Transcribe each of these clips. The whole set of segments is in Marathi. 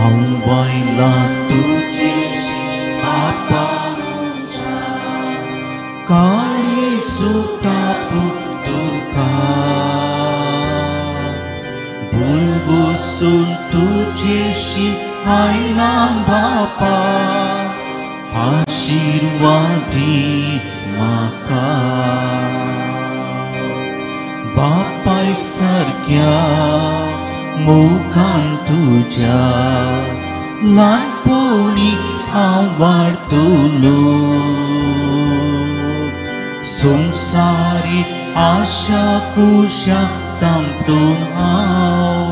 वायला तुझेशी बापा मुझा काळी सुतापू तुका बुलबुसून तुझेशी आयला बापा आशीर्वादी माका बापाय सारक्या मुखान तुझ्या ल्हानपणी हांव वाडटलो संवसारी आशा कुशा सांपटून हांव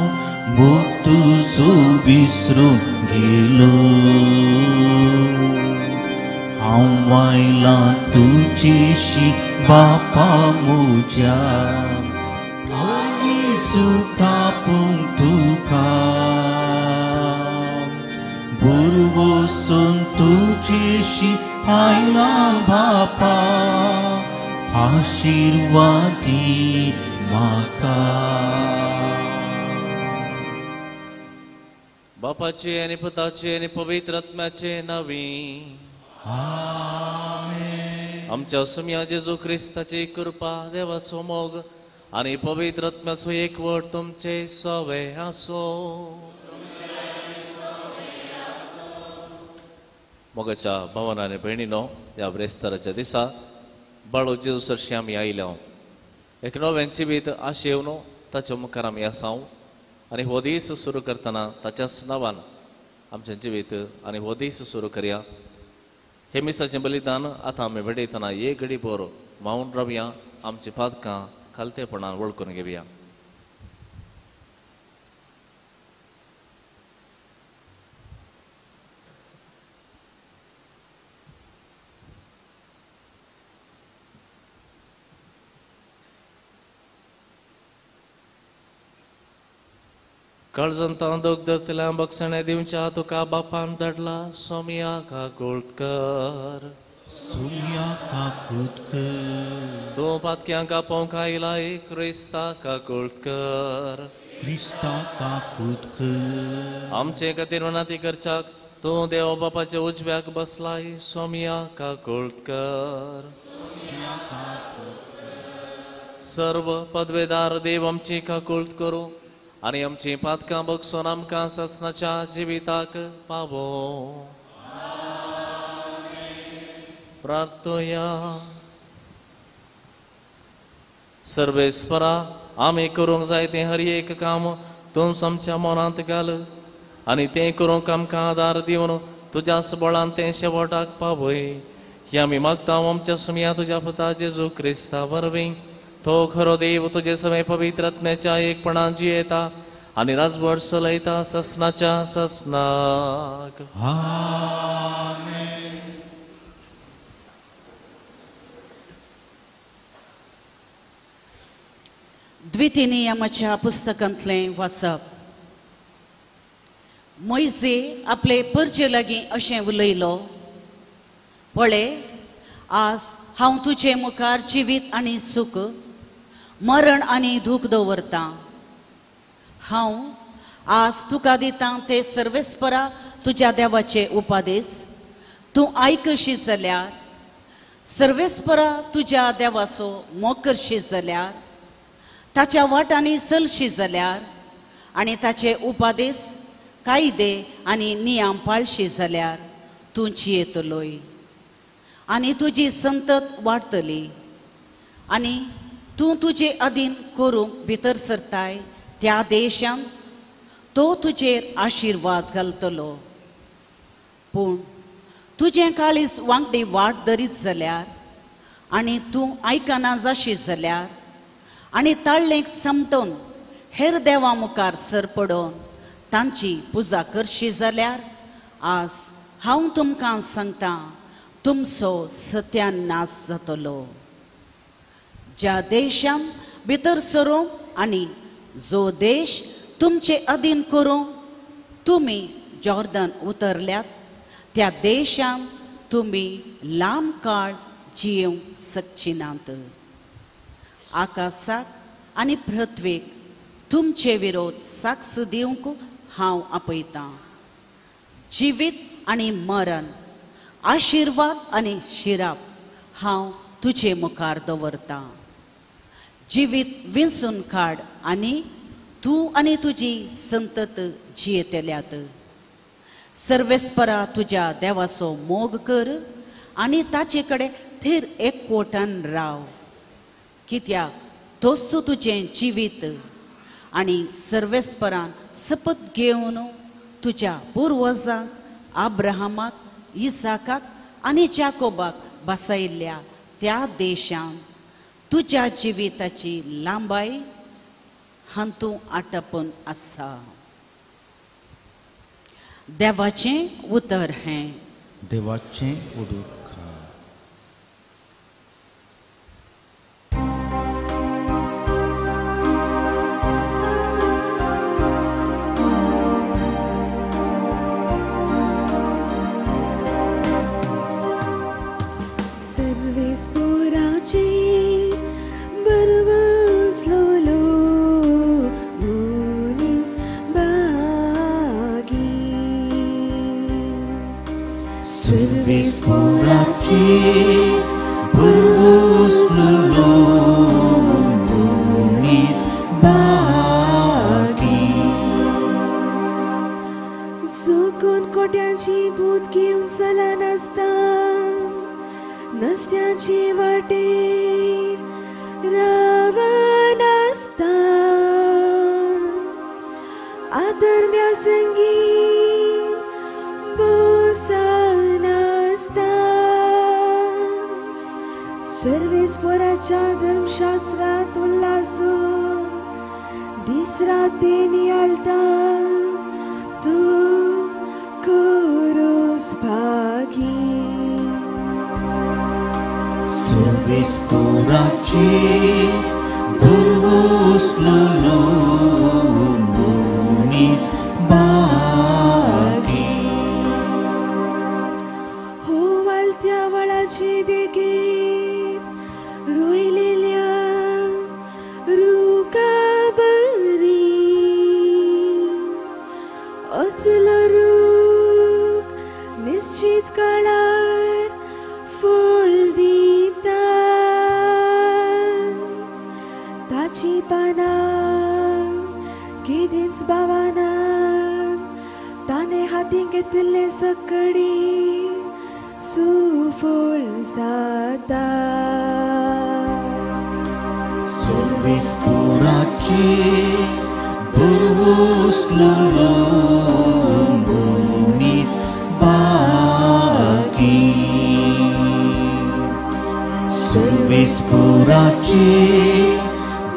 मोग तुजो विसरून गेलो हांव वायलां तुजेशी बापा म्हज्या सुतापूंक तुका बुरवोसून तुजेशी आयलां बापा आशीर्वादी म्हाका बापाचे आनी पुताचे आनी पवित्र आत्म्याचे नांवी आमेन. आमच्या सुम्या जेजू क्रिस्ताची कृपा देवाचो मोग आनी पवित्र आत्म्याचो एकवट तुमचे सवे आसो. मोगाच्या भावांनो आनी भयणीनो, ह्या ब्रेस्ताराच्या दिसा बाळो जेजू सरशी आमी आयल्या एक नवें जिवीत आशेवन ताच्या मुखार आमी आसाव आनी हो दीस सुरू करतना ताच्याच नांवान आमचें जिवीत आनी हो दीस सुरू करया. हे मिसाचें बलिदान आतां आमी भेटयतना एक घडी भर मावून रावया, आमची पातकां खालतेपणान वळखून घेवया. काळजंतां दोग धरतल्या बक्षणे दिवच्या तुका बापान धाडला सोमिया काकुळकर. सुम्या काकुळकर तूं पातक्यांका पोवंक आयलाय क्रिस्ता काकुळकर. क्रिस्ता काकुळकर आमचे खातीर विनंती करच्याक तूं देव बापाच्या उजव्याक बसलाय सोमिया काकुळकर. सर्व पदवेदार देव आमची काकुळत करूं आनी आमची पातकां बगसून आमकां ससनाच्या जिविताक पावो. प्रार्थोया. सर्वेस्परा, आमी करूंक जाय तें हर एक काम तूं आमच्या मनांत घाल आनी तें करूंक आमकां आदार दिवन तुज्याच बळान तें शेवटाक पावय. ही आमी मागता आमच्या सुम्या तुज्या पुता जेजू क्रिस्ता वरवीं. तो खरो देव तुजे सवे पवित्र आत्म्याच्या एकपणान जियेता आनी राजभर चलयता ससनाच्या ससनाक. आमेन. द्वितीनियमाच्या पुस्तकांतलें वाचप. मोइजे आपले परजे लागीं अशें उलयलो, पळय, आज हांव तुजे मुखार जिवीत आनी सूख, मरण आनी दूख दवरतां. हांव आज तुका दितां ते सर्वेस्परा तुज्या देवाचे उपादेश. तूं आयकशी जाल्यार, सर्वेस्परा तुज्या देवाचो मोग करशी जाल्यार, ताच्या वाटांनी चलशी जाल्यार आनी ताचे उपादेश, कायदे आनी नियम पाळशी जाल्यार तूं जियेतलोय आनी तुजी संतत वाडटली. आनी तूं तुजे अधीन करूंक भितर सरताय त्या देशांत तो तुजेर आशिर्वाद घालतलो. पूण तुजें काळीज वांगडी वाट धरीत जाल्यार आनी तूं आयकना जाशी जाल्यार आनी ताळ्ळेक समटोवन हेर देवा मुखार सरपडोवन तांची पुजा करशी जाल्यार, आज हांव तुमकां सांगतां, तुमचो सत्यानाश जातलो. ज्या देशांत भितर सरूंक आनी जो देश तुमचे अधीन करूंक तुमी जॉर्दन उतरल्यात, त्या देशांत तुमी लांब काळ जियेवंक शकची नात. आकाशाक आनी पृथ्वीक तुमचे विरोध साक्ष दिवंक हांव आपयतां. जिवीत आनी मरण, आशिर्वाद आनी शिराप हांव तुजे मुखार दवरतां. जिवीत विंचून काड आनी तूं आनी तुजी संतत जियेतल्यात. सर्वेस्परा तुज्या देवाचो मोग कर आनी ताचे कडेन थेर एकवटान राव. कित्याक तोच तुजें जिवीत आनी सर्वेस्परान शपथ घेवन तुज्या पुर्वजांक आब्राहामाक, इसाकाक आनी जाकोबाक बसयल्ल्या त्या देशांत तुज्या जिविताची लांबाय हातूं आटपून आसा. देवाचें उतर हें. देवाचें उदोत्कार. सर्वेस्पराचे बरवसलोलो मुनीस बागी. सर्वेस्पराचे बरवसलोलो मुनीस बागी. चुकून कोट्यांची भूत घेवन चला नासता, नसत्यांची वाटेर रावनासता. आदरम्या संगी बोसानासता. सर्वेस्पराच्या धर्मशास्त्रात उल्हासो दीस राती नियाळता. तूं करोस भागी. सर्वेस्पराचे बरवसलोलो मुनीस बागी. हो वालत्या वळाची देगेर रोयलेल्या रुका बरी. असलो रूख निश्चित काळार फळ दिता. ताची पानां केदींच भावानान ताणे हातीन घेतिल्ले सकडी सुफळ जाता. सर्वेस्पराचे बरवसलोलो मुनीस बागी. सर्वेस्पराचे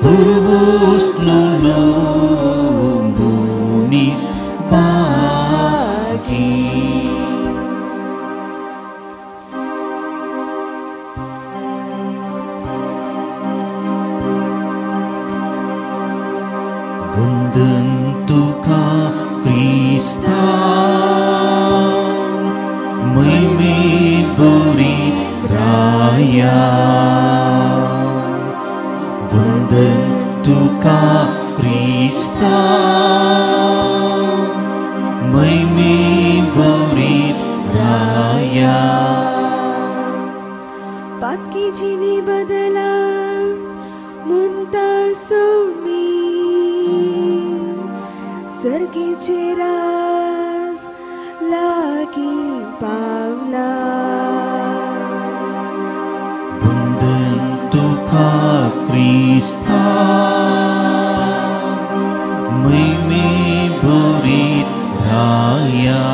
बरवसलोलो मुनीस बागी. वंदन तुका क्रिस्ता, मैमे बरीत राया. वंदन तुका क्रिस्ता, मैमे बरीत राया. पातकी जिनी बदला म्हणटा सोमी. सर्गीचे राज लागी पावला. वंदन तुका क्रिस्ता, मैमे बरीत राया.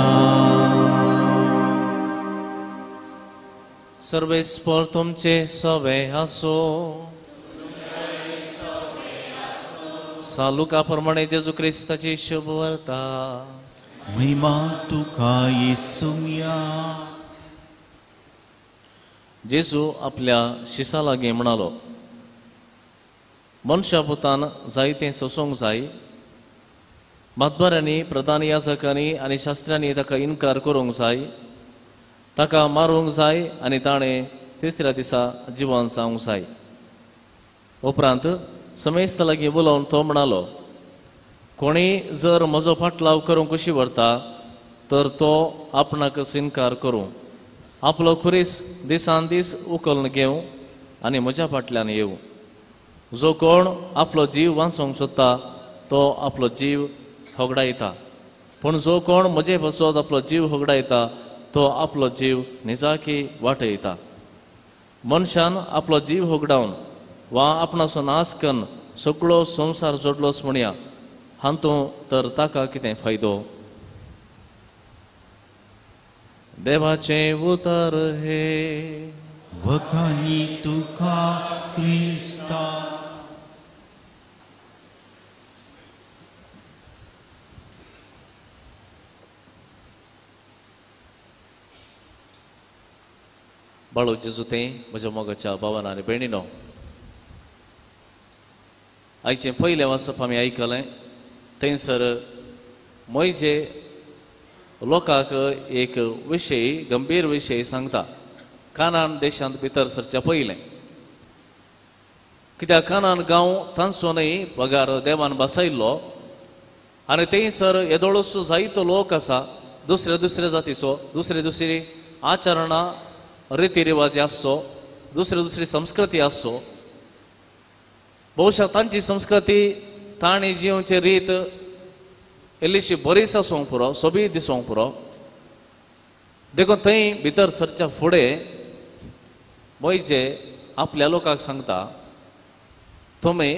सर्वेस्पर तुमचे सवे आसो. सालुका प्रमाणे जेजू क्रिस्ताची शुभ वार्ता. महिमा तुका येसुया. जेजू आपल्या शिसा लागीं म्हणालो, मनशा पुतान जायतें सोसूंक जाय. मातबाऱ्यांनी, प्रधान याजकांनी आनी शास्त्रांनी ताका इन्कार करूंक जाय. ताका मारूंक जाय आनी ताणें तिसऱ्या दिसा जिवंत जावंक जाय. उपरांत समेस्त लागीं उलोवन तो म्हणालो, कोणी जर म्हजो फाटलाव करूंक कुशी व्हरता तर तो आपणाक सिनकार करूं आपलो खुरीस दिसान दीस उखलून घेवं आनी म्हज्या फाटल्यान येवं. जो कोण आपलो जीव वाचोवंक सोदता तो आपलो जीव होगडायता, पूण जो कोण म्हजे बसत आपलो जीव होगडायता तो आपलो जीव निजाकी वाटयता. मनशान आपलो जीव होगडावन वा आपणाचो नाश करून सगळो संवसार जोडलोस म्हणया, हातूंत तर ताका कितें फायदो. देवाचें उतर हे. वखाणी तुका क्रिस्ता. बाळो जेजू तें म्हज्या मोगाच्या भावान आनी भयणीनो, आयचें पयलें वाचप आमी आयकलें. थंयसर मोयजे लोकांक एक विशय गंभीर विशय सांगता. कानान देशांत भितर सरच्या पयलें, कित्याक कानान गांव तांचोनय पगार देवान बसयल्लो आनी थंयसर येदोळसो जायतो लोक आसा दुसऱ्या दुसऱ्या जातीचो, दुसरी दुसरी आचरणां रिती रिवाजी आसचो, दुसरी संस्कृती आसचो. भोवशा तांची संस्कृती तांणी जिवचे रीत इल्लीशी बरीच आसूंक पुरो, सोबीत दिसूंक पुरो. देखून थंय भितर सरच्या फुडें मोयजे आपल्या लोकांक सांगता, तुमी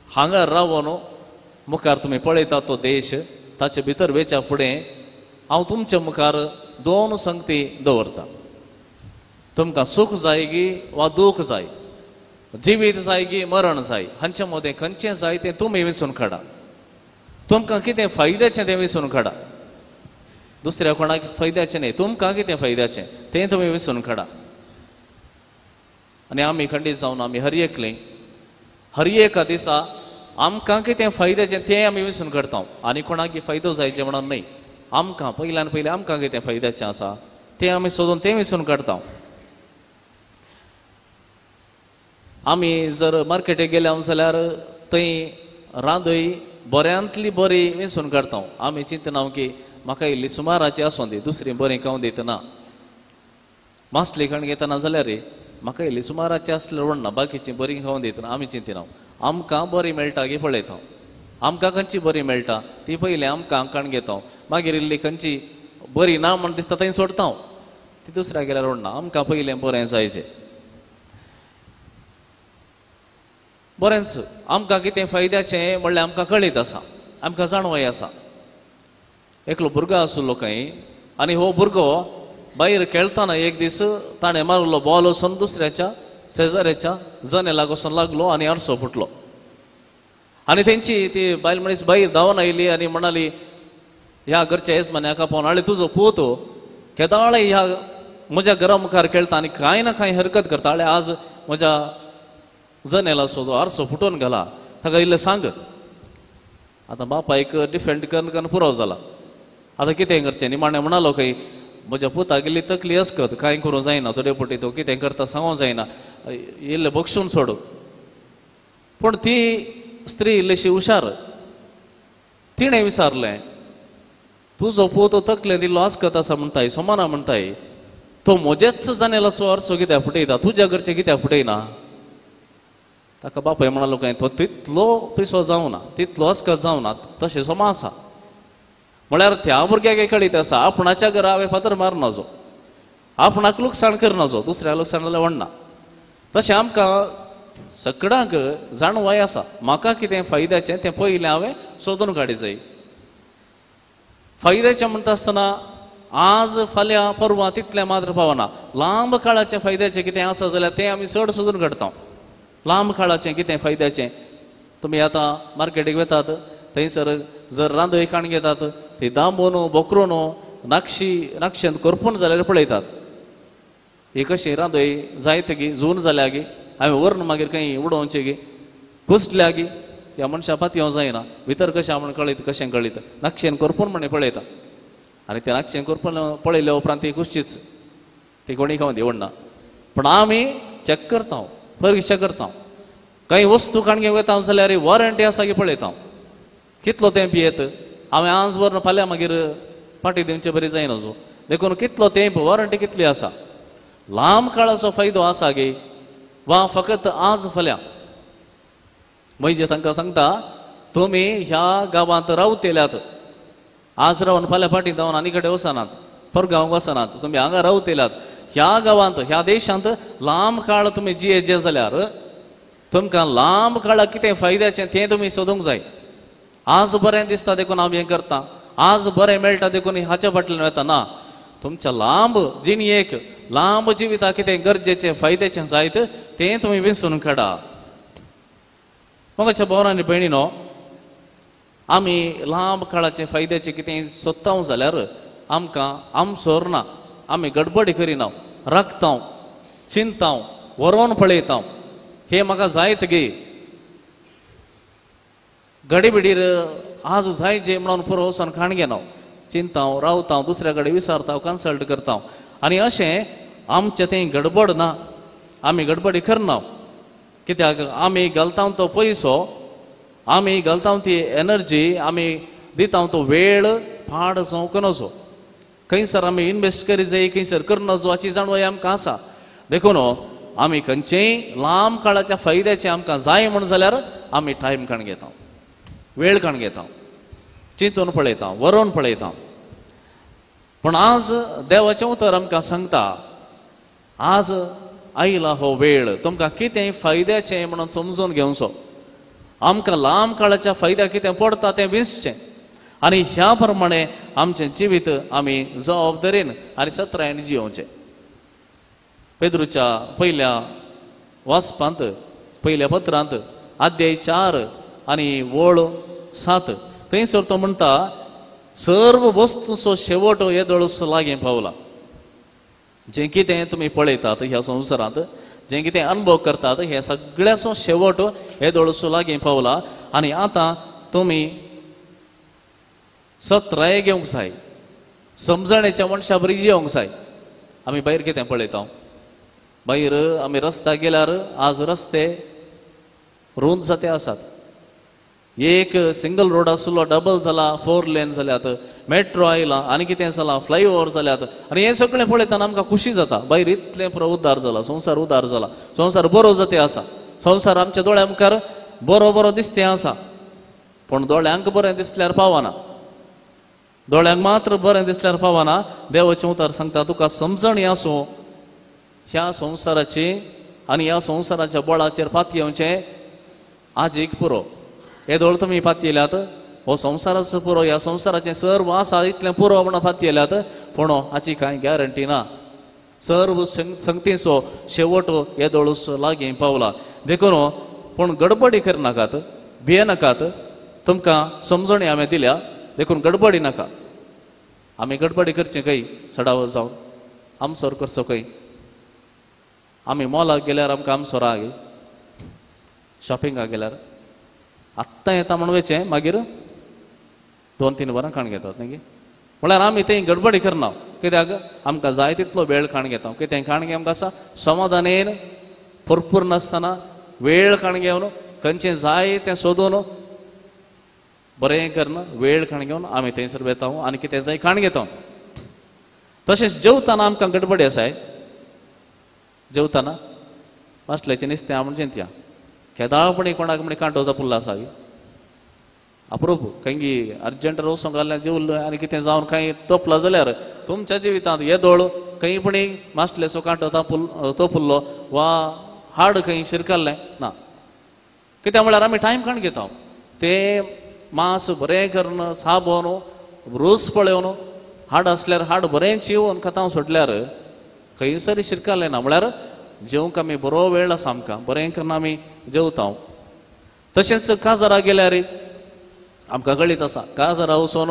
हांगा रावून मुखार तुमी पळयता तो देश, ताचे भितर वेच्या फुडें हांव तुमच्या मुखार दोन संगती दवरता. तुमकां सुख जाय गी वा दूख जाय, जिवीत जाय गी मरण जाय, हांचे मदें खंयचें जाय तें तुमी वेंचून काडा. तुमकां कितें फायद्याचें तें वेंचून काडा. दुसऱ्या कोणाक फायद्याचें न्ही, तुमकां कितें फायद्याचें तें तुमी वेंचून काडा. आनी आमी खंडीत जावन आमी हरयेकलीं हर एका दिसा आमकां कितें फायद्याचें तें आमी वेंचून काडटा. आनी कोणाक फायदो जायचे म्हणून न्ही, आमकां पयल्यान पयलें आमकां कितें फायद्याचें आसा तें आमी सोदून तें वेंचून काडटा. आमी जर मार्केटीक गेल्या जाल्यार थंय रांदय बऱ्यांतली बरी वेंचून काडटा. आमी चिंतना की म्हाका इल्ली सुमाराची आसूं दी, दुसरी बरी खावं दितना. मास्टली खाण घेतना जाल्यार म्हाका इल्ली सुमाराची आसल्यार व्हडना, बाकीची बरी खावं दितना आमी चिंतिना आमकां बरी मेळटा गी पळयता. आमकां खंयची बरी मेळटा ती पयलीं आमकां काण घेता, मागीर इल्ली खंयची बरी ना म्हण दिसता थंय सोडता. ती दुसऱ्या गेल्यार व्हडना, आमकां पयलें बरें जायचें. बरेंच आमकां कितें फायद्याचें म्हणल्यार आमकां कळीत आसा, आमकां जाणवय आसा. एकलो भुरगो आशिल्लो खंय आनी हो भुरगो भायर खेळटाना एक दीस ताणें मारलो बॉल वचून दुसऱ्याच्या शेजाऱ्याच्या जनेलाक वचून लागलो आनी आरसो फुटलो. आनी तेंची ती बायल मनीस भायर धांवन आयली आनी म्हणाली ह्या घरच्या येजमान्याक आपोवन, आळे तुजो पूत केदाळे ह्या म्हज्या घरा मुखार खेळटा आनी कांय ना कांय हरकत करता, आळे आज म्हज्या जनेलाचो जो आरसो फुटोवन घाला, ताका इल्लें सांग. आतां बापायक डिफेंड करून पुरो जाला. आतां कितें करचें निमाणें म्हणालो खंय म्हज्या पुताक इल्ली तकली असकत, कांय करूं जायना, थोडे पटी तो कितें करता सांगूं जायना, इल्लें बक्षून सोडू. पूण ती स्त्री इल्लीशी हुशार, तिणें विचारलें तुजो पूत तकलें दिल्लो आसकत आसा म्हणटाय, सोमाना म्हणटाय, तो म्हजेच जनेलाचो आरसो कित्याक फुटयता, तुज्या घरचें कित्याक फुटयना. ताका बापाय म्हणालो काय तो तितलो पिसो जावना, तितलो अस्कत जावना, तशें सोमा आसा. म्हळ्यार त्या भुरग्याक कळीत आसा आपणाच्या घरा हांवें फातर मारनाजो, आपणाक लुकसाण करनाजो, दुसऱ्या लुकसाण जाल्यार व्हडना. तशें आमकां सगळ्यांक जाणवाय आसा, म्हाका कितें फायद्याचें तें पयलें हांवें सोदून काडीत जाय. फायद्याचें म्हणटा आसतना आज फाल्यां परवां तितलें मात्र पावना. लांब काळाचें फायद्याचें कितें आसा जाल्यार तें आमी चड सोदून काडटा. लांब काळाचें कितें फायद्याचें, तुमी आतां मार्केटीक वतात थंयसर जर रांदोळी काण घेतात ती दांबून बोकरून नाक्षेंत करपून जाल्यार पळयतात. ही कशी रांदोळी जायत जून जाल्या गी, हांवें व्हरून मागीर खंय उडोवचें गी, कुसल्या गी, ह्या मनशा पातयो जायना, भितर कशें म्हण कशें कळीत, नाक्षेन करपून म्हणे पळयता. आनी तें नाक्षेन करपून पळयल्या उपरांत ती कुसचीच, ती कोणी खावन दिवडना. पूण आमी चॅक करता, परीक्षा करता. काही वस्तू काण घेवंक येता जाल्यार वॉरंटी आसा की पळयता, कितलो तेंप येत. हांवें आज व्हरून फाल्यां मागीर पाटी दिवचे बरी जायना जो देखून कितलो तेंप वॉरंटी कितली आसा लांब काळाचो फायदो आसा गे वा फकत आज फाल्यां म्हणजे तांकां सांगता तुमी ह्या गांवांत रावतेल्यात आज रावन फाल्यां फाटीं जावन आनी कडेन वचनात परगांव वचनात तुमी हांगा रावतेल्यात ह्या गांवांत ह्या देशांत लांब काळ तुमी जियेचे जाल्यार तुमकां लांब काळाक कितें फायद्याचें तें तुमी सोदूंक जाय आज बरें दिसता देखून हांव हें करतां आज बरें मेळटा देखून हाच्या फाटल्यान वता ना तुमच्या लांब जिणयेक लांब जिविताक कितें गरजेचें फायद्याचें जायत तें तुमी विसरून काडा मोगाच्या भावांनी भयणीनो आमी लांब काळाचें फायद्याचें कितें सोदता जाल्यार आमकां आमचोर ना आमी गडबडी करिना राखता चिंता व्हरोन पळयता हे म्हाका जायत गे घडीबिडीर आज जायचे म्हणून पुरो वचोन खाण घेना चिंता रावता दुसऱ्या कडेन विचारता कन्सल्ट करता आनी अशें आमचें तें गडबड ना आमी गडबडी करना कित्याक आमी घालता तो पयसो आमी घालता ती एनर्जी आमी दिता तो वेळ पाड जावंक नजो खंयसर आमी इन्वेस्ट करीत जाय खंयसर करनजो हाची जाणवाय आमकां आसा देखून आमी खंयचेय लांब काळाच्या फायद्याचें आमकां जाय म्हण जाल्यार आमी टायम काण घेता वेळ काण घेता चिंतून पळयता व्हरोन पळयता पूण आज देवाचें उतर आमकां सांगता आज आयला हो वेळ तुमकां कितें फायद्याचें म्हणून समजून घेवचो आमकां लांब काळाच्या फायद्याक कितें पडटा तें विसचें आनी ह्या प्रमाणे आमचें जिवीत आमी जबाबदारेन आनी सत्रायेन जियोवचें पेद्रूच्या पयल्या वाचपांत पयल्या पत्रांत अध्याय 4 आनी वळ 7 थंयसर तो म्हणटा सर्व वस्तूचो शेवट येदोळूस लागीं पावला जें कितें तुमी पळयतात ह्या संवसारांत जें कितें अनुभव करतात हे सगळ्याचो शेवट येदोळूस लागीं पावला आनी आतां तुमी सत्राय घेवंक जाय समजणेच्या मनशा बरी जियोंक जाय आमी भायर कितें पळयता भायर आमी रस्त्याक गेल्यार आज रस्ते रुंद जाते आसात एक सिंगल रोड आसलो डबल जाला 4 लेन जाल्यात मेट्रो आयला आनी कितें जाला फ्लायओव्हर जाल्यात आनी हें सगळें पळयतना आमकां खुशी जाता भायर इतलें पुरो उद्धार जाला संवसार उद्धार जाला संवसार बरो जाते आसा संवसार आमच्या दोळ्या मुखार बरो दिसते आसा पूण दोळ्यांक बरें दिसल्यार पावना दोळ्यांक मात्र बरें दिसल्यार पावना देवाचें उतर सांगता तुका समजणी आसूं ह्या संवसाराची आनी ह्या संवसाराच्या बळाचेर पातयेवचें आजीक पुरो येदोळ तुमी पातयल्यात हो संवसाराचो पुरो ह्या संवसाराचें सर्व आसा इतलें पुरो म्हणून पातयल्यात पूण हाची कांय गॅरंटी ना सर्व संगतीचो शेवट येदोळूस लागीं पावला देखून पूण गडबडी करनाकात भियेनाकात तुमकां समजणी हांवें दिल्या देखून गडबडी नाका आमी गडबडी करचें खंय सडावत जावन आमसोर करचो खंय आमी मॉलाक गेल्यार आमकां आमसोर आहा गे शॉपिंगाक गेल्यार आत्तां येता म्हण वेचें मागीर 2-3 वरां खाण घेतात न्ही म्हळ्यार आमी थंय गडबडी करना कित्याक आमकां जाय तितलो वेळ खाण घेता कितें खाण घेवंक आसा समाधानेन भरपूर नासतना वेळ खाण घेवन खंयचें जाय तें सोदून बरें करना वेळ खाण घेवन आमी थंयसर वेता आनी कितें जाय खाण घेता तशेंच जेवताना आमकां गडबडी आसाय जेवताना मास्टल्याचें नुस्तें आहा म्हणजे त्या केदाळपणी कोणाक म्हणजे कांटोवचा पुल्ला आसा अप्रूप खंयी अर्जंट रोवसोंक घाल्लें जेवल्लो आनी कितें जावन खंय तोपला जाल्यार तुमच्या जिवितांत येदोळ खंयपणी मास्टल्याचो कांटोवता तो पुल्लो वा हाड खंय शिरकल्लें ना कित्याक म्हळ्यार आमी टायम काण घेता तें मांस बरें करून साबोन रोस पळोवन हाड आसल्यार हाड बरें चिवून खाता सुटल्यार खंयसर शिरकल्लें ना म्हळ्यार जेवंक आमी बरो वेळ आसा आमकां बरें करून आमी जेवता तशेंच काजारा गेल्यार आमकां कळीत आसा काजारा वचोन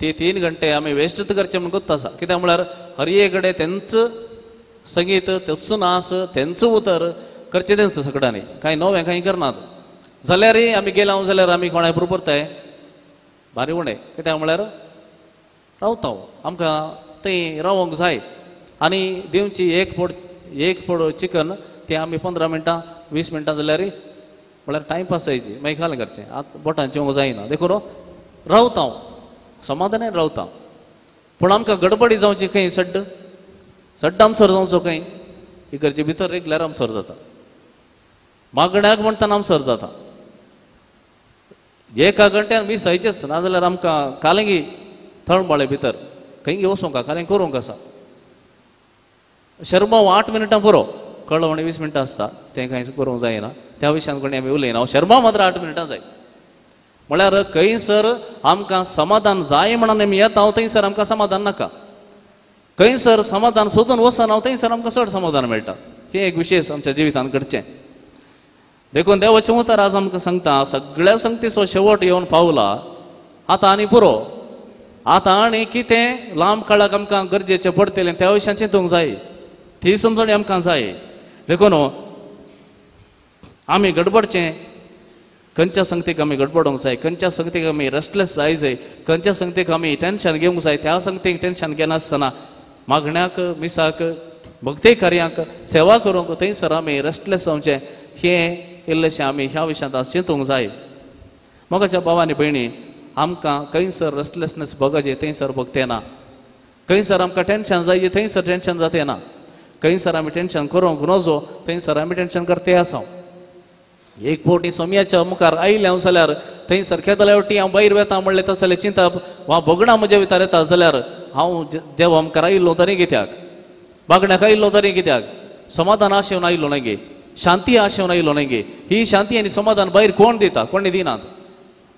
ते 3 घंटे आमी वेस्ट करचे म्हूण गुर्त आसा कित्याक म्हळ्यार हर एक कडेन तेंच संगीत तेंच नाच तेंच उतर करचें तेंच सगळ्यांनी कांय नवें कांय करनात जाल्यारय आमी गेला जाल्यार आमी कोणाय बरोबर परताय भारी उणें कित्याक म्हळ्यार रावता आमकां थंय रावोंक जाय आनी दिवची एक फोड चिकन तें आमी 15 मिनटां 20 मिनटां जाल्यार म्हळ्यार टायमपास जायची मागीर खालें करचें आतां बोटान जेवंक जायना देखून रावता समाधानान रावता पूण आमकां गडबडी जावची खंय सड्ड आमसर जावचो खंय इकडचे भितर रेगल्यार आमसर जाता मागण्याक म्हणटाना आमसर जाता एका घंट्यान विसायचेच नाजाल्यार आमकां कालेंगी थळमळे भितर खंय वचूंक कालें करूंक आसा शर्मा 8 मिनटां पुरो कळ्ळो म्हणे 20 मिनटां आसता तें कांय करूंक जायना त्या विशयान कोणी आमी उलयना हांव शर्मा मात्र 8 मिनटां जाय म्हळ्यार खंयसर आमकां समाधान जाय म्हणून आमी येता थंयसर आमकां समाधान नाका खंयसर समाधान सोदून वचना थंयसर आमकां चड समाधान मेळटा हें एक विशेश आमच्या जिवितांत घडचें देखून देवाचें उतर आज आमकां सांगता सगळ्या संगतीचो शेवट येवन पावला आतां आनी पुरो आतां आनी कितें लांब काळाक आमकां गरजेचें पडटलें त्या विशयान चिंतूंक जाय ती समजणी आमकां जाय देखून आमी गडबडचें खंयच्या संगतीक आमी गडबडूंक जाय खंयच्या संगतीक आमी रेस्टलेस जाय खंयच्या संगतीक आमी टेन्शन घेवंक जाय त्या संगतीक टेन्शन घेनासतना मागण्याक मिसाक भक्ती कार्यांक सेवा करूंक थंयसर आमी रेस्टलेस जावचें हें इल्लेशें आमी ह्या विशयांत आज चिंतूंक जाय मोगाच्या भावांनी भयणी आमकां खंयसर रेस्टलेसनेस भोगजे थंयसर भोगतें ना खंयसर आमकां टेन्शन जाय थंयसर टेन्शन जातें ना खंयसर आमी टेन्शन करूंक नजो थंयसर आमी टेन्शन करते आसा एक फावटी सोम्याच्या मुखार आयलें जाल्यार थंयसर केदल्या वटी हांव भायर वेता म्हणलें तसलें चिंतप वा भोगणां म्हज्या भितर येता जाल्यार हांव देवा मुखार आयिल्लो तरी कित्याक बागड्याक आयिल्लो तरी कित्याक समाधान आशेवन आयिल्लो न्हय गे शांती आशेवन आयिल्लो न्हय गे ही शांती आनी समाधान भायर कोण दिता कोणी दिनात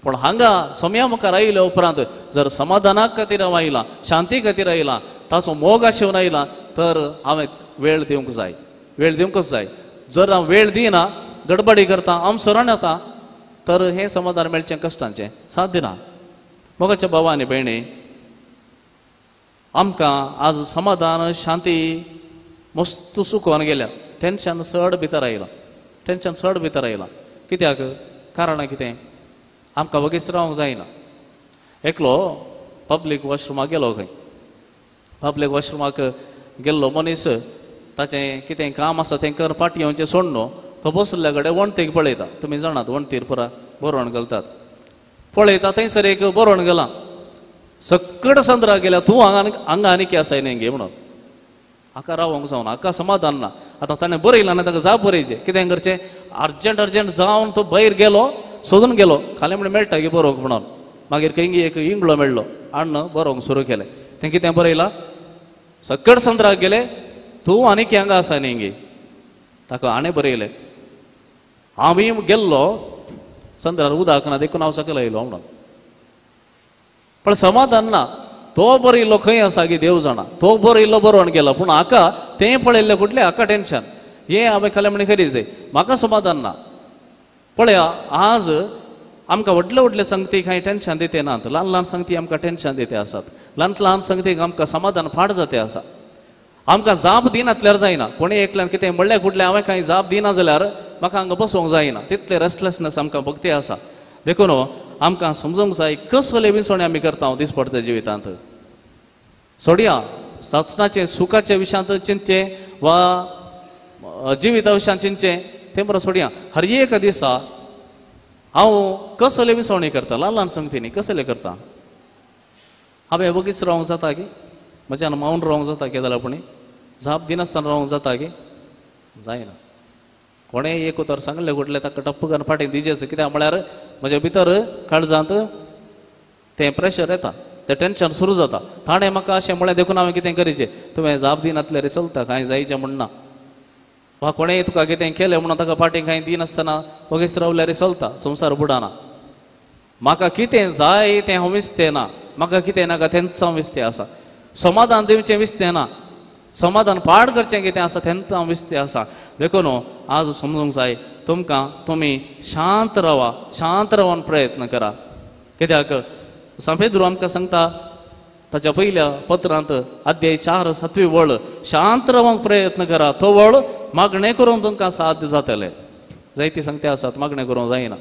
पूण हांगा सोम्या मुखार आयिल्ल्या उपरांत जर समाधानाक खातीर हांव आयलां शांती खातीर आयलां ताचो मोग आशेवन आयलां तर हांवें वेळ दिवंक जाय जर हांव वेळ दिना गडबडी करता आमसरण येता तर हें समाधान मेळचें कश्टांचें साध्य ना मोगाच्या भावांनी भयणी आमकां आज समाधान शांती मस्त सुकोवन गेल्या टेन्शन चड भितर आयलां कित्याक कारण कितें आमकां वगीच रावंक जायना एकलो पब्लीक वॉशरुमाक गेलो खंय पब्लीक वॉशरुमाक गेल्लो मनीस ताचें कितें काम आसा तें कर पाटी येवचें सोड न्हू तो बसल्या कडेन वणटीक पळयता तुमी जाणात वणटीर पुरा बरोवन घालतात पळयता थंयसर एक बरोवन गेलां सक्कड संद्रा गेल्या तूं हांगा आनी कितें आसाय न्ही गे म्हणून हाका रावोंक जावना हाका समाधान ना आतां ताणें बरयलां ना ताका जाप बरयचें कितें करचें अर्जंट जावन तो भायर गेलो सोदून गेलो खाली म्हणून मेळटा गे बरोवंक म्हणून मागीर खंय एक इंगळो मेळ्ळो हाडून बरोवंक सुरू केलें तें कितें बरयलां सक्कड संद्राक गेले तूं आनी कितें हांगा आसा न्ही गे ताका हाणें बरयलें हांवें गेल्लो संद्रार उदक ना देखून हांव सकयल आयलो म्हणून पण समाधान ना तो बरयल्लो खंय आसा गे देव जाणा तो बरयल्लो बरोवन गेलो पूण हाका तें पळयल्लें कुठलें हाका टेन्शन हें हांवें खालें म्हणून खरी जाय म्हाका समाधान ना पळया आज आमकां व्हडले संगती कांय टेन्शन दिते नात ल्हान संगती आमकां टेन्शन दिते आसात ल्हान संगतीक आमकां समाधान फाट जाते आसा आमकां जाप दिनातल्यार जायना कोणी एकल्यान कितें म्हणलें कुठलें हांवें कांय जाप दिना जाल्यार म्हाका हांगा बसोवंक जायना तितलें रेस्टलेसनेस आमकां भक्ती आसा देखून आमकां समजूंक जाय कसले विसवणे आमी करता दिसपडटे जिवितांत सोडया सासणाचें सुखाचे विशयांत चिंतचें वा जिविता विशयांत चिंतचें तें बरें सोडया हर एक दिसा हांव कसले विसवणी करता ल्हान संगतींनी कसले करता हांवें वगीच रावंक जाता गे म्हज्यान मावन रावंक जाता कितें जाल्यार पुणी जाप दिनासतना रावंक जाता गे जायना कोणें एक उतर सांगलें कुठलें ताका टप्प करून फाटीं दिजेच कित्याक म्हळ्यार म्हज्या भितर काळजांत तें प्रेशर येता तें टेन्शन सुरू जाता ताणें म्हाका अशें म्हळें देखून हांवें कितें करीचें तुवें जाप दिनातल्यार चलता कांय जायचें म्हणना वा कोणेंय तुका कितें केलें म्हणून ताका फाटीं कांय दिनासतना वगीच रावल्यार चलता संवसार बुडाना म्हाका कितें जाय तें हांव विस्तें ना म्हाका कितें नाका तेंच हांव विस्तें आसा समाधान दिवचें विस्तें ना समाधान पाड करचें कितें आसा तेंच हांव विस्तें आसा देखून आज समजूंक जाय तुमी शांत रावन प्रयत्न करा कित्याक सांपेद्रू आमकां सांगता ताच्या पयल्या पत्रांत अध्याय 4 7वी वळ शांत रावंक प्रयत्न करा तो वळ मागणें करून तुमकां साध्य जातलें जायती संगती आसात मागणें करूंक जायना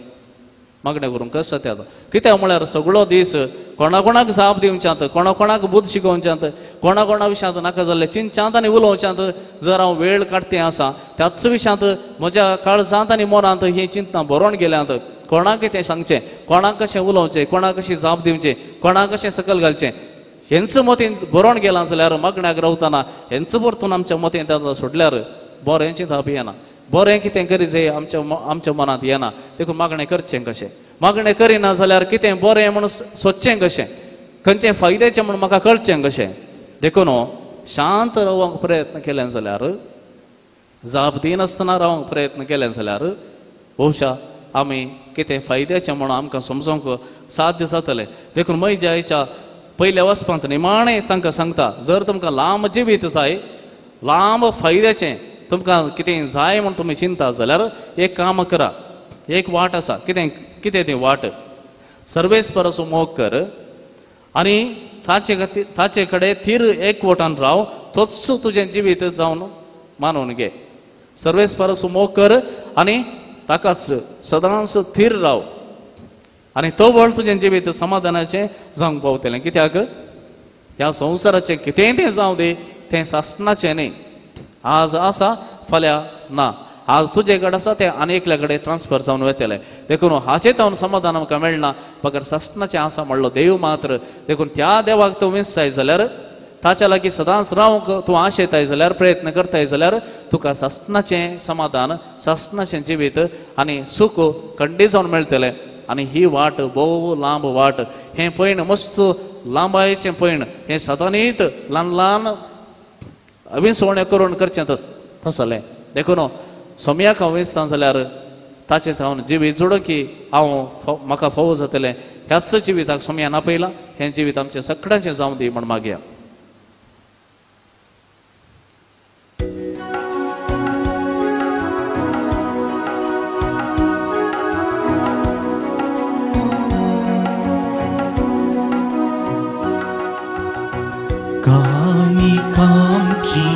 मागणें करूंक कशें जाता कित्याक म्हळ्यार सगळो दीस कोणाक जाप दिवच्यांत कोणाक बुद्ध शिकोवच्यांत कोणा विशयांत नाका जाल्लें चिंतच्यांत आनी उलोवच्यांत जर हांव वेळ काडटें आसा त्याच विशयांत म्हज्या काळजांत आनी मनांत ही चिंतना बरोवन गेल्यांत कोणाक कितें सांगचें कोणाक कशें उलोवचें कोणाक कशी जाप दिवचें कोणाक कशें सकयल घालचें हेंच मतीन बरोवन गेला जाल्यार मागण्याक रावतना हेंच परतून आमच्या मतीन सोडल्यार बरेंची धाप येना. बरें कितें करी जाय आमच्या मनांत येना. देखून मागणें करचें कशें. मागणें करिना जाल्यार कितें बरें म्हणून सोदचें कशें. खंयचें फायद्याचें म्हणून म्हाका कळचें कशें. देखून शांत रावंक प्रयत्न केले जाल्यार जाप दिनासतना रावंक प्रयत्न केले जाल्यार भोवशा आमी कितें फायद्याचें म्हणून आमकां समजोवंक साध्य जातलें. देखून मैजाच्या पयल्या वचपांत निमाणें तांकां सांगता जर तुमकां लांब जिवीत जाय लांब फायद्याचें तुमकां कितें जाय म्हूण तुमी चिंता जाल्यार एक काम करा. एक वाट आसा. कितें ती वाट. सर्वेस्पराचो मोग कर आनी ताचे कडेन थीर एकवटान राव. तोच तुजें जिवीत जावन मानून घे. सर्वेस्पराचो मोग कर आनी ताकाच सदांच थीर राव आनी तो व्हड तुजें जिवीत समाधानाचें जावंक पावतलें. कित्याक ह्या संवसाराचें कितेंय तें जावं दी तें सासणाचें न्ही. आज आसा फाल्यां ना. आज तुजे कडेन आसा तें आनी एकल्या कडेन ट्रान्सफर जावन वतलें. देखून हाचें तावन समाधान आमकां मेळना. फकत सासणाचें आसा म्हणलो देव मात्र. देखून त्या देवाक तूं विसताय जाल्यार ताच्या लागीं सदांच रावंक तूं आशेताय जाल्यार प्रयत्न करताय जाल्यार तुका सासणाचें समाधान सासणाचें जिवीत आनी सूख खंडी जावन मेळटलें. आनी ही वाट भोव लांब वाट. हें पयण मस्त लांबायेचें पयण हें सदांनीत ल्हान ल्हान अविसवणें करून करचें तसलें. देखून सोम्याक हांव विसता जाल्यार ताचें हांव जिवीत जोड की म्हाका फोव जातलें. ह्याच जिविताक सोम्या नापयलां. हें जिवीत आमचें सगळ्यांचें जावं दी म्हण मागया. कामिकांची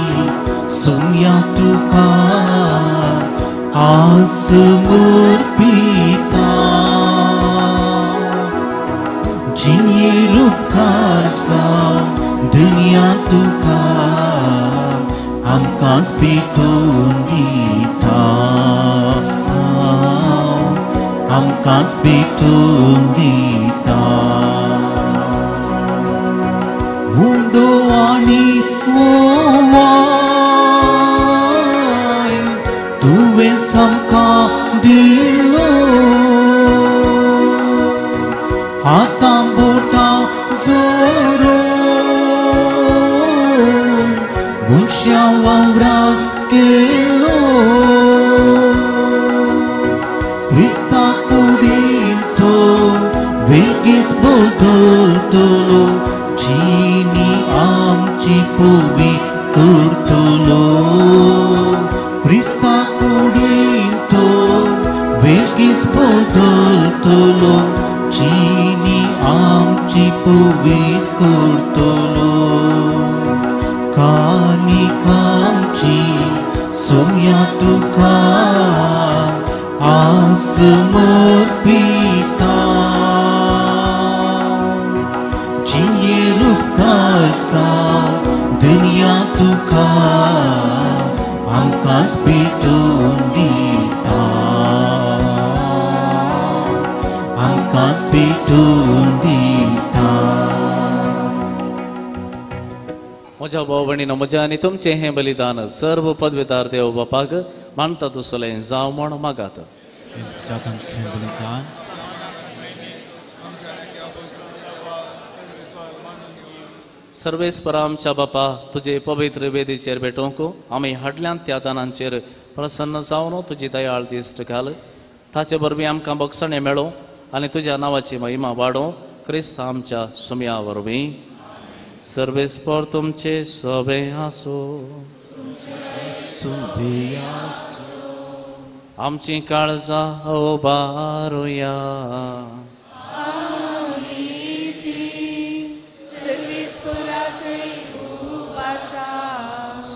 सोम्या तुका आस मुर्पिता जिये उपकार जावं दुनिया तुका आमकांच भेटून दिता. आमकांच भेटून दिता. मुंदो आनी वोवाय तुवें आमकां दिलो. आतां बोटां जोडून मनशां वावराक केलो. क्रिस्ता कुडीन तो बेगीच बदलतलो. जीनी आमची पुवी करतलो. क्रिस्ता कुडीन तो बेगीच बदलतलो. जीनी आमची पुवी करतलो. कामिकांची सोम्या तुका आस मुर्पिता दुनिया तुका आमकांच भेटून दिता. आमकांच भेटून दिता. म्हज्या भाव भयणीनो म्हजें आनी तुमचें हें बलिदान सर्व पदवेदार देव बापाक मानता तसलें जावं म्हण मागात. सर्वेस्परा आमच्या बापा तुजे पवित्र वेदीचेर भेटोवंक आमी हाडल्यान त्या दानांचेर प्रसन्न जावन तुजी दयाळ दिश्ट घाल. ताचे वरवीं आमकां बक्षणे मेळो आनी तुज्या नांवाची महिमा वाडो. क्रिस्त आमच्या सुम्या वरवीं. सर्वेस्पर तुमचे सोबे आसो. आमची काळजां उबारुया.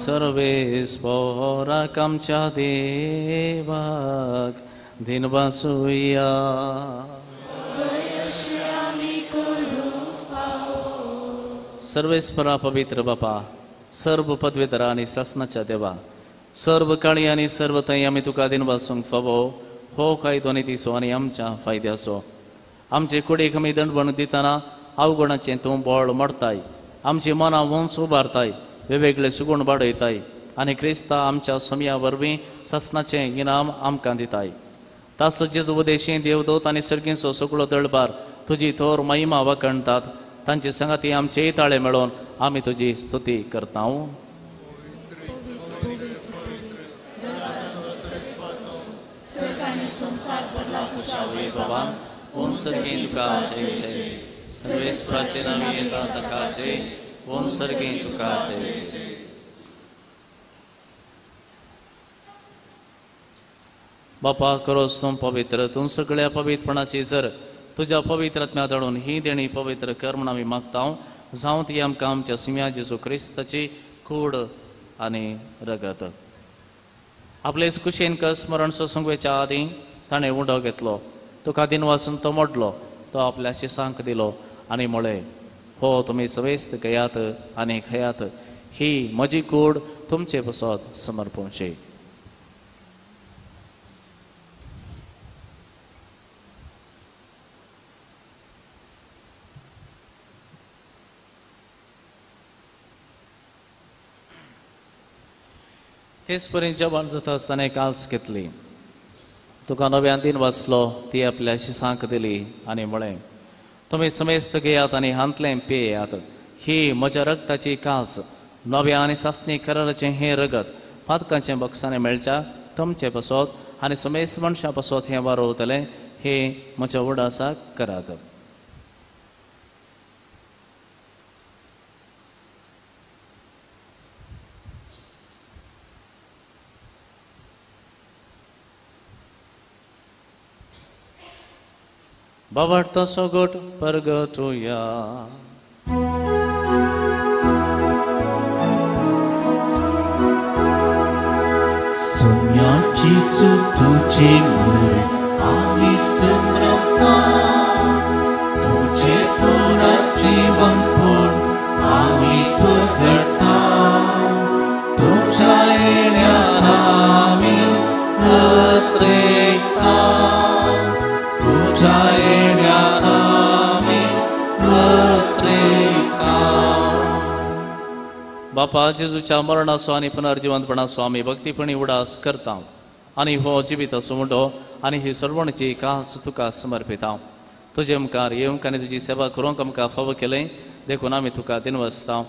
सर्वेस्पराक आमच्या देवाक दिनवासुया. सर्वेस्परा पवित्र बापा सर्व पदवेदारा आनी सासणाच्या देवा सर्व काळी आनी सर्व थंय आमी तुका दिनवासूंक फावो. हो कायदो नितीचो आनी आमच्या फायद्याचो. आमचे कुडीक आमी दंडवण दितना अवगुणाचें तूं बोळ मोडताय आमची मनां वंस उबारताय वेगवेगळे सुगूण वाडयताय आनी क्रिस्ता आमच्या सोम्या वरवीं ससनाचें इनाम आमकां दिताय तास जेजू उदेशी देवदूत आनी सर्गीचो सगळो दळबार तुजी थोर महिमा वखणटात तांचे संगती आमचे ताळे मेळोवन आमी तुजी स्तुती करता सर्वेस्पराचे नावे येता तकाचे ओम सर्गे तुका जय बापा करोस तूं पवित्र तूं सगळ्या पवित्रपणाची जर तुज्या पवित्रात्म्या दळून ही देणी पवित्र कर म्हूण आमी मागता जावं ती आमकां आमच्या सुम्या जेजू क्रिस्ताची कूड आनी रगत आपले कुशेन स्मरण सत्संगेच्या आदीं ताणें उंडो घेतलो तुका दिन वाचून तो मोडलो तो आपल्या शिसांक दिलो आनी म्हळें हो तुमी सवेस्त घेयात आनी खयात ही म्हजी कूड तुमचे बसत समर्पूंची तेच पर्यंत जेवण जाता आसतना काल्स घेतली तुका नव्यान दिन वाचलो ती आपल्या शिसांक दिली आनी म्हळें तुमी समेस्त घेयात आनी हांतलें पेयात ही म्हज्या रगताची काल्स नव्या आनी सासणी कराराचें हें रगत पातकांचें बक्षांनी मेळच्या तुमचे बसत आनी समेस्त मनशां बसत हें वारोवतलें हे म्हज्या उडासाक करात बावडतो सोगोट परगटुया सोम्याची तुझे मूळ आमी समरता तुझे तोडाची वंतपूण आमी परगटा तुझ्या येण्यात आमी अत्रेकता तुझ्या येण्यात आमी अत्रेकता बापा जेजूच्या मरणाचो आनी पुनर्जिवंतपणाचो आमी भक्तीपणी उडास करता आनी हो जिवीत असो म्हणटो आनी ही सर्वणची काल्स तुका समर्पिता तुजे मुखार येवंक आनी तुजी सेवा करूंक आमकां फाव केलें देखून आमी तुका दिनवसता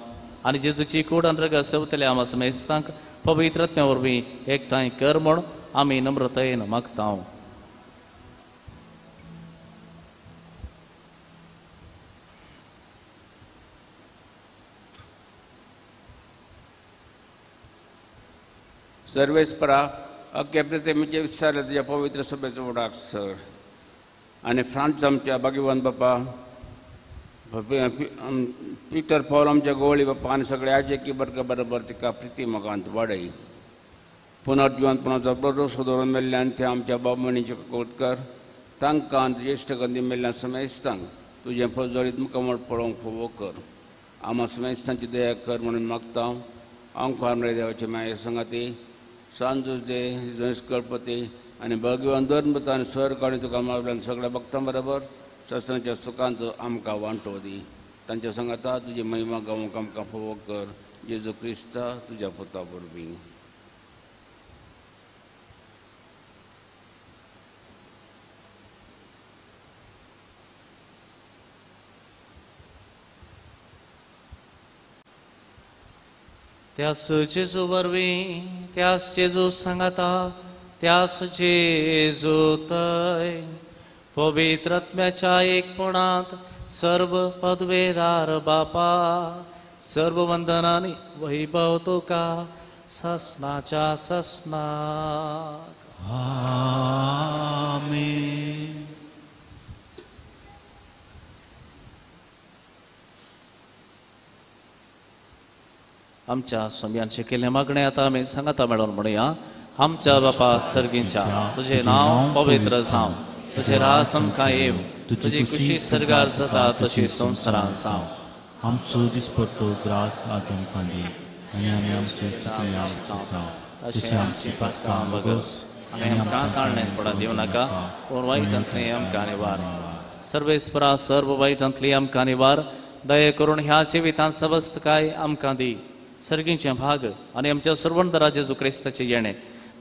आनी जेजूची कूड आनी रगत सेवतले आमा समेस्तांक पवित्रत्म्या वरवीं एकठांय कर म्हूण आमी नम्रतायेन मागता सर्वेस्परा अख्खे प्रतिमेचे विस्तार तुझ्या पवित्र सभेचो उडाक सर आनी फ्रांस आमच्या भाग्यवान बापा पिटर पॉल आमच्या गोवळी बापा आनी सगळे आजे की बरोबर तिका प्रिती मोगांत वाडय पुनर्जिवंतपणाचो बरो सोदोरून मेल्ल्यान ते आमच्या बाबमणीचे कोतकर तांकां ज्येश्ठ गंदी मेल्ल्यान समेस्तांक तुजें फजळीत मुखामळ पळोवंक फोव कर आमा समेस्तांची दया कर म्हणून मागता आमकां देवाचे माये संगती सांजुजे जयस गणपती आनी भगवान धर्मता आनी स्वर काडून तुका मागल्यान सगळ्या भक्तां बरोबर सत्संगाच्या सुखांचो आमकां वांटो दी तांच्या सांगाता तुजी महिमा गावूंक आमकां फोव कर जेजू क्रिस्ता तुज्या पुता वरवीं त्यास जेजू वरवीं त्यास जेजू सांगाता त्यास जेजू तय पवित्रत्म्याच्या एकपणात सर्व पदवेदार बापा सर्व वंदनांनी वैभव तुका ससनाच्या ससनाक आमेन आमच्या सोम्यांचे केल्ले मागणे आता आमी सांगाता मेळोन म्हणुया आमच्या बापा सर्गींच्या तुझे नांव पवित्र जावं तुझे रास आमकां येव तुजी खुशी सर्गार जाता तशी संवसारांत जावं आमचो दिसपट्टो ग्रास आज आमकां दी आनी आमी आमचे चुकल्यांक चुकता तशें आमची पातकां बगस आनी आमकां ताळण्यात पडा दिवं नाका पूण वायटांतली आमकां निवार सर्वेस्परा सर्व वायटांतली आमकां निवार दये करून ह्या जिवितांत सबस्त काय आमकां दी सर्गींचे भाग आनी आमच्या सर्वंतरा जेजू क्रिस्ताचे येणे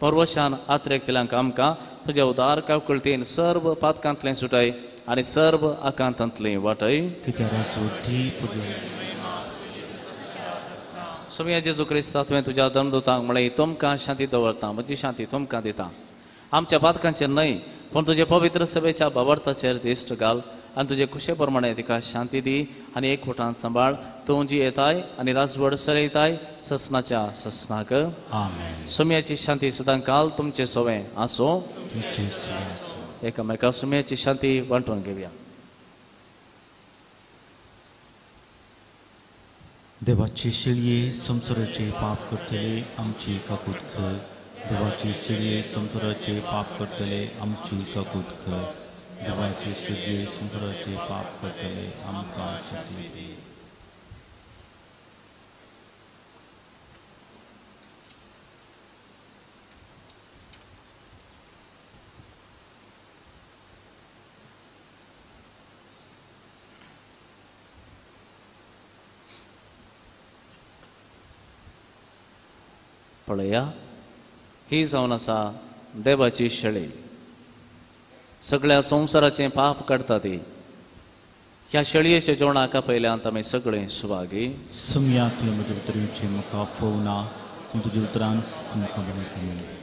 परवशान आत्रेक दिल्यांक आमकां तुज्या उदार कावकळतीन सर्व पातकांतलें सुटाय आनी सर्व आकांतांतलें वाटय कित्याक सोठी पुजय सुमया जेजू क्रिस्ता तुवें तुज्या धर्मदूतांक म्हळें तुमकां शांती दवरता म्हजी शांती तुमकां दिता आमच्या पातकांचेर न्हय पूण तुजे पवित्र सभेच्या बाबर्ताचेर दिश्ट घाल आनी तुजे कुशे प्रमाणे तिका शांती दी आनी एकवटान सांबाळ तूं जी येताय आनी राजवड चलयताय ससनाच्या ससनाक आमेन सुमयाची शांती सदां काल तुमचे सोवें आसूं तुजे सोय एकामेका सुमयाची शांती वांटून घेवया देवाची शिळये संसाराचे पाप करतले आमची काकूट कर देवाची शिळये संसाराचे पाप करतले आमची काकूट कर देवाची शिळये संसाराचे पाप करतले आमकां शक्ती दी पळया ही जावन आसा देवाची शेळी सगळ्या संवसाराचें पाप काडटा ती ह्या शेळयेच्या जेवणाक पयल्यांत आमी सगळें सुवागी सुमयातले म्हजे उतरीचे म्हाका फोवना तुजे उतरान म्हाका बरें करून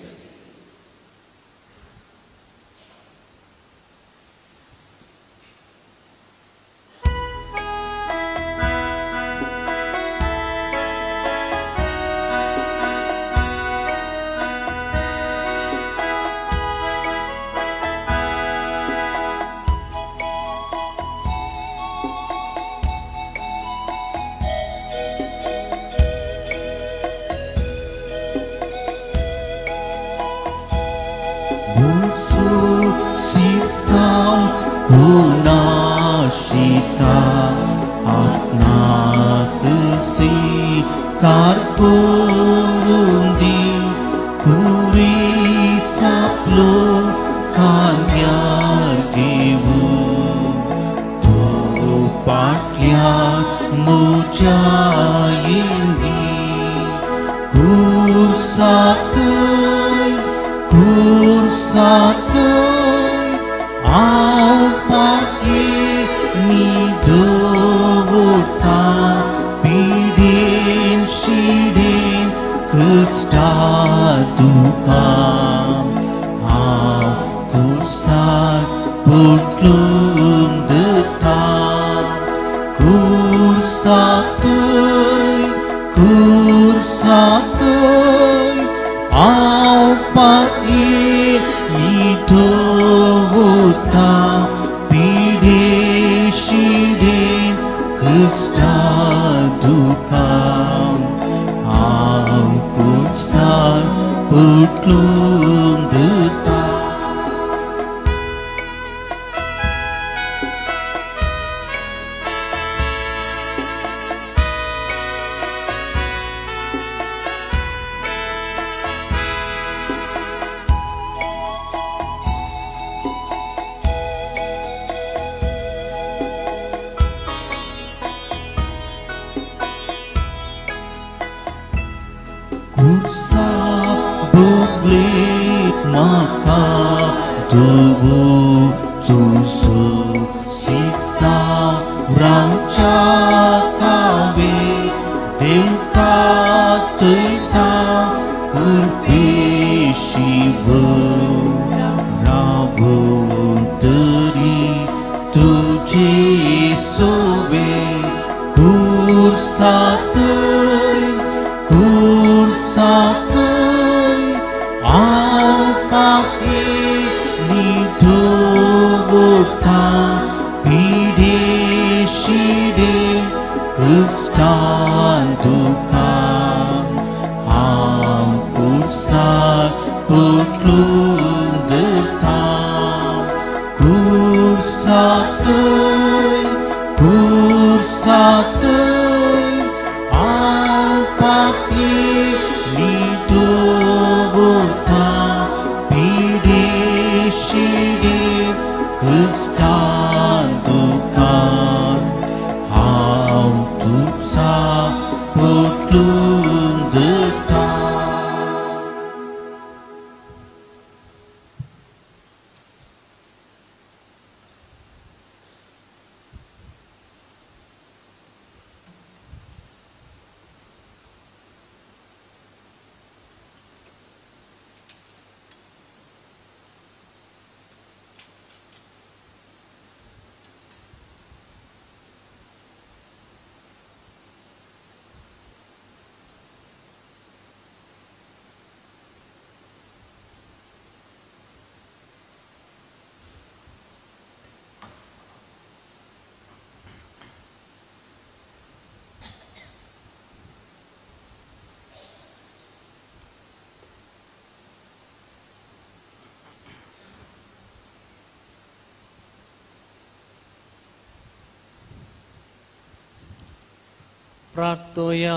प्रार्थूया.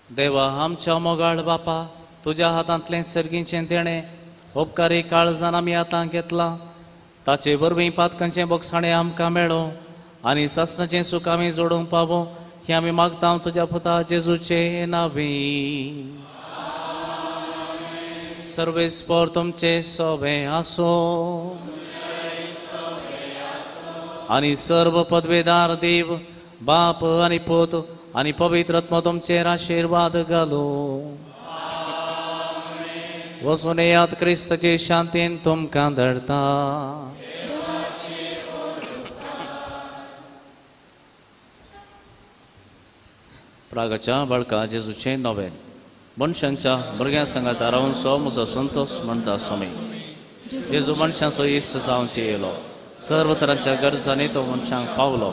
देवा, आमच्या मोगाळ बापा, तुझ्या हातांतले सर्गीचे देणे उपकारी काळजान आमी आतां घेतला. ताचे वरवीं पातकांचे बोगसाणे आमकां मेळो आनी ससनाचें सूख आमी जोडूंक पावो, हे आमी मागता तुज्या पुता जेजूचे नांवी. सर्वेस्पर तुमचे सोबे आसो आनी सर्व पदवेदार देव, बाप आनी पूत आनी पवित्र आत्मा तुमचेर आशीर्वाद घालो. वचून येयात, क्रिस्ताचे शांतीन तुमकां धाडटा. प्रागाच्या बाळका जेजूचे नोवेन मनशांच्या भुरग्यां सांगात रावन सो म्हजो संतोष म्हणटा स्वामी. जेजू मनशांचो इश्ट जावचे येयलो, सर्व तरांच्या गरजांनी तो मनशांक पावलो.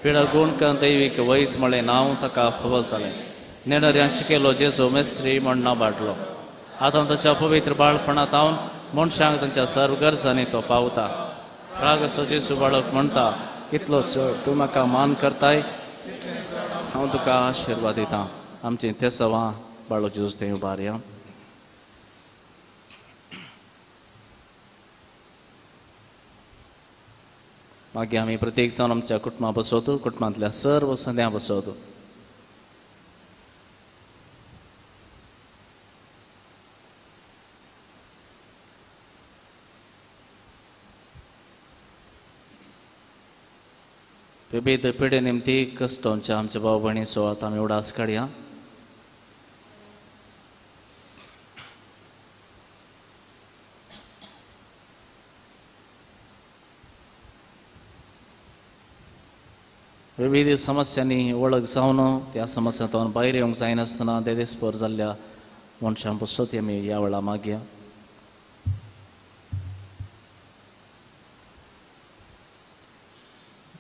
पिडा गुणकां दैवीक वैस म्हळें नांव ताका फावो जालें. नेणाऱ्यां शिकेलो जेजू मेस्त्री म्हण नांव बाटलो. आतां ताच्या पवित्र बाळपणांत हांव मनशांक तांच्या सर्व गरजांनी तो पावता. प्रागसो जेजू बाळक म्हणटा, कितलो चड तूं म्हाका मान करताय, हांव तुका आशिर्वाद दितां. आमचें तें सवां बाळो जेजू थंय उबार या. मागीर आमी प्रत्येक जावन आमच्या कुटुंबां बसोत, कुटुंबांतल्या सर्व संद्यां बसोत. विविध पिढे निमती कश्टांच्या आमच्या भाव भयणी सुवात आमी उडास काडया. विविध समस्यांनी वळख जावन त्या समस्यांतून भायर येवंक जायनासतना देदेस्पर जाल्ल्या मनशां बसत आमी ह्या वेळा मागया.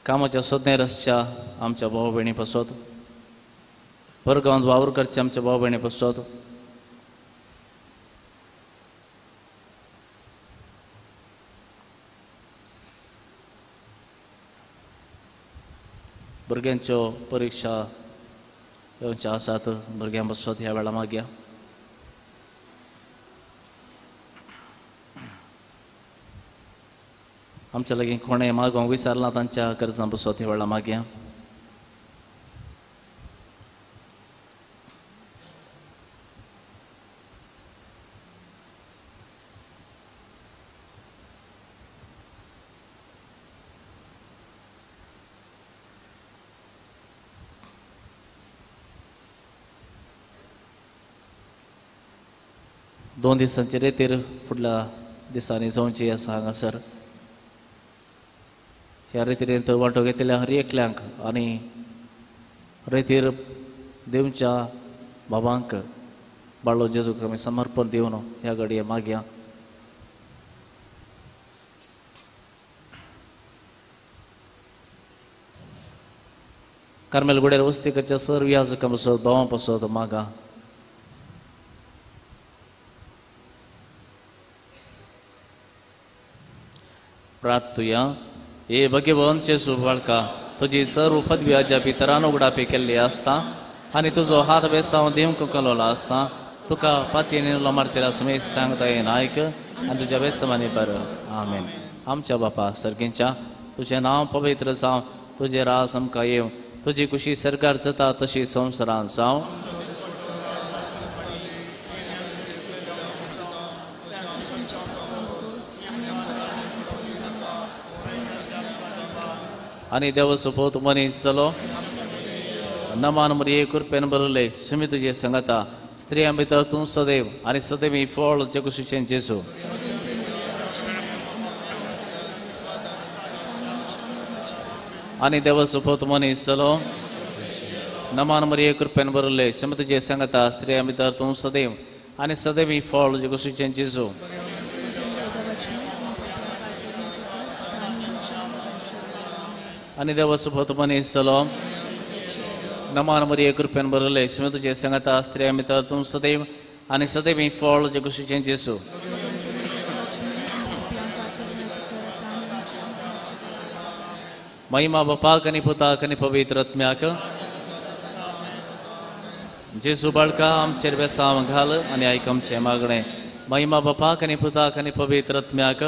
कामाच्या सोदनेर आसच्या आमच्या भाव भयणी बसत, परगांवांत वावर करचे आमच्या भाव भयणी बसत, भुरग्यांच्यो परिक्षा येवच्यो आसात, भुरग्यां बसत ह्या वेळा मागया. आमच्या लागीं कोणें मागोवंक विचारलां तांच्या गरजां बसत ह्या वेळा मागया. दोन दिसांचे रेतीर फुडल्या दिसांनी जावची आसा हांगासर. ह्या रेतीरेंत वांटो घेतलेल्या हर एकल्यांक आनी रेतीर देवच्या बाबांक बाळो जेजूक आमी समर्पण दिवन ह्या घडये मागया. कार्मेल गुड्यार वस्ती करच्या सर्व याजकां बसत भावां बसत मागा. प्रार्थुया. हे भगवंत जेजू बाळका, तुजी सर्व पदवी हाज्या भितरान उगडापी केल्ली आसता आनी तुजो हात बेसांव दिवंक कलोला आसता. तुका पातयेन मारतेला समेस्तांक दयेन आयक आनी तुज्या बेसमानी बर. आमेन. आमच्या बापा सर्गींच्या, तुजें नांव पवित्र जावं, तुजें रास आमकां येवं, तुजी कुशी सरकार जाता तशी संवसारांत जावं. आनी देवसोपोत मनीस जालो. नमान मरिये कृपेन बरले, सुमी तुजे संगता, स्त्रियां भितर तूं सदैव आनी सदैव फळ जगुशीचें जेजू. आनी देवसोपोत मनीस जालो. नमान मरिये कृपेन बरले, सुमी तुजे संगता, स्त्रियां भितर तूं सदैव आनी सदैव फळ जगुशीचें जेजू. आनी देवसोपोत मनीस जालो. नमान मरिये कृपेन बरले, सुमी तुजे संगता, स्त्रियां भितर तूं सदैव आनी सदैव फळ जगुशीचें जेजू. महिमा बापाक आनी पुताक आनी पवित्र आत्म्याक जेजू बाळका आमचेर बेसांव घाल आनी आयक आमचें मागणें महिमा बापाक आनी पुताक आनी पवित्र आत्म्याक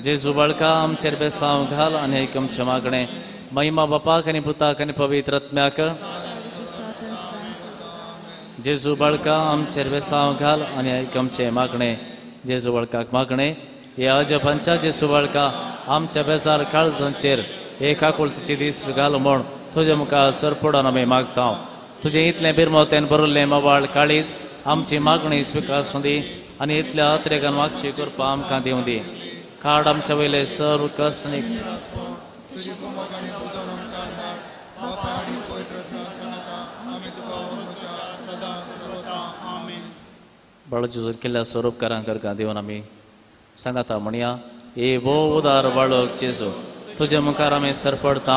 जेजू बाळका आमचेर बेसांव घाल आनी आयक आमचें मागणें महिमा बापाक आनी पुताक आनी पवित्र आत्म्याक जेजू बाळका आमचेर बेसांव घाल आनी आयक आमचें मागणें जेजू बाळकाक मागणें ह्या अजपांच्या जेजू बाळका आमच्या बेजार काळजांचेर एका कुळतीचे दीस घाल म्हूण तुजे मुखार सरपडून आमी मागता तुजें इतलें बिरमोतेन बरयल्लें मोबाळ काळीज आमची मागणी स्विकारूं दी आनी इतल्या अत्रेगान मागची कृपा आमकां दिवं दी काड आमच्या वयले सर्व कश्ट आनी बाळू जेजून केल्ल्या स्वरूपकारां करका दिवन आमी सांगाता म्हणया ए वो उदार बाळूक जेजू तुजे मुखार आमी सरपडता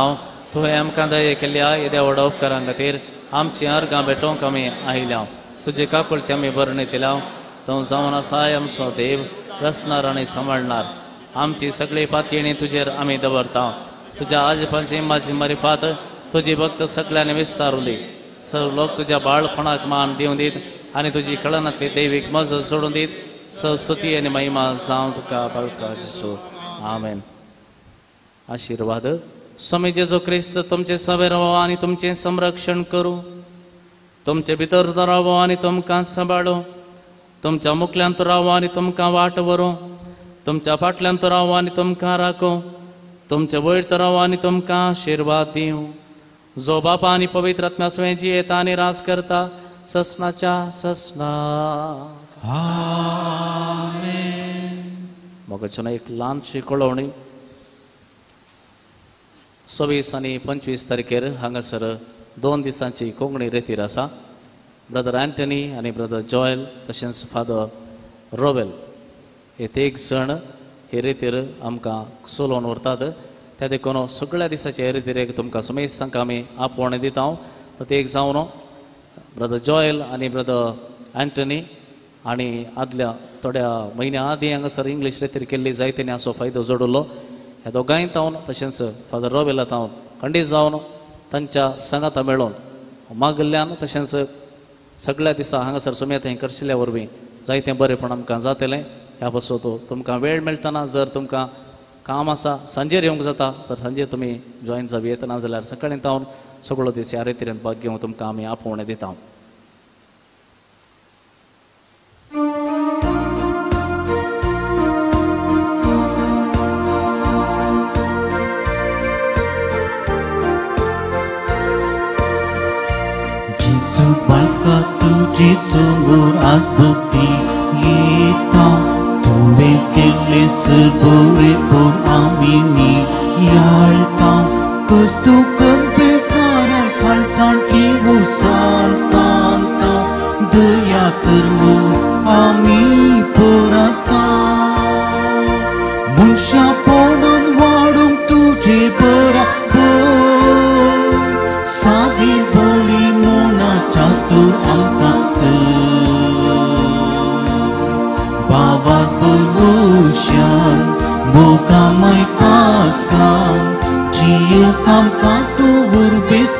तुवें आमकां दये केल्ल्या येद्या व्हडा उपकारां खातीर आमची अर्गां भेटोवंक आमी आयल्या तुजे काकुळटी आमी बरणी दिल्या तूं जावन आसाय आमचो देव रचणार आनी सांबाळणार आमची सगळी पातयेणी तुजेर आमी दवरता तुज्या आजपाची म्हाजी मारिफात तुजी भक्त सगळ्यांनी विस्तारुली सर्व लोक तुज्या बाळपणाक मान दिवं दीत आनी तुजी कळनातली दैवीक मज सोडून दीत सर्व स्तुती आनी महिमा जावं तुका बाळका जेजू आमेन आशीर्वाद स्वामी जेजू क्रिस्त तुमचे सवे रावो आनी तुमचें संरक्षण करूं तुमचे भितर रावो आनी तुमकां सांबाळो तुमच्या मुखल्यांत रावो आनी तुमकां वाट व्हरो तुमच्या फाटल्यांत रावो आनी तुमकां राखो तुमचे वयर रावो आनी तुमकां आशीर्वाद दिवं जो बापा आनी पवित्र आत्म्या स्वयंची येता आनी राज करता ससनाच्या ससना मोगाच्यान एक ल्हानशी कळवणी 26 आनी 25 तारखेर हांगासर 2 दिसांची कोंकणी रेतीर आसा ब्रदर एंटनी आनी ब्रदर जॉयल तशेंच फादर रोवेल हे तेग जण हे रेतीर आमकां सोलोवन व्हरतात त्या देखून सगळ्या दिसाच्या हे रेतीरेक तुमकां समेस्त तांकां आमी आपोवणे दिता प्रत्येक जावन ब्रदर जॉयल आनी ब्रदर एंटनी आनी आदल्या थोड्या म्हयन्या आदीं हांगासर इंग्लीश रेतीर केल्ली जायतेनी असो फायदो जोडलो ह्या दोगांय तावन तशेंच फादर रोवेला तावन खंडीत जावन तांच्या सांगाता मेळोवन मागल्ल्यान तशेंच सगळ्या दिसा हांगासर सुमेत हें करशिल्ल्या वरवीं जायतें बरेंपण आमकां जातलें ह्या पासून तुमकां वेळ मेळटना जर तुमकां काम आसा सांजेर येवंक जाता तर सांजेर तुमी जॉयन जावी येतना जाल्यार सकाळीं तावन सगळो दीस ह्या रेतीरेन भाग घेवंक तुमकां आमी आपोवणें दिता तुझी समोर आज भक्ती येता तुवें केल्ले बरे पूण आमी नियाळता कस्तू कन्फेसारा खाळसांतली हुसान सांगता दया कर म्हूण आमी परता मनशापणान वाडूंक तुजे बराबर सादी बोली मोनाच्या तूं आमकां बाबात भरोश्यान मोगामाय पासान जियोक आमकां तूं उर्बेस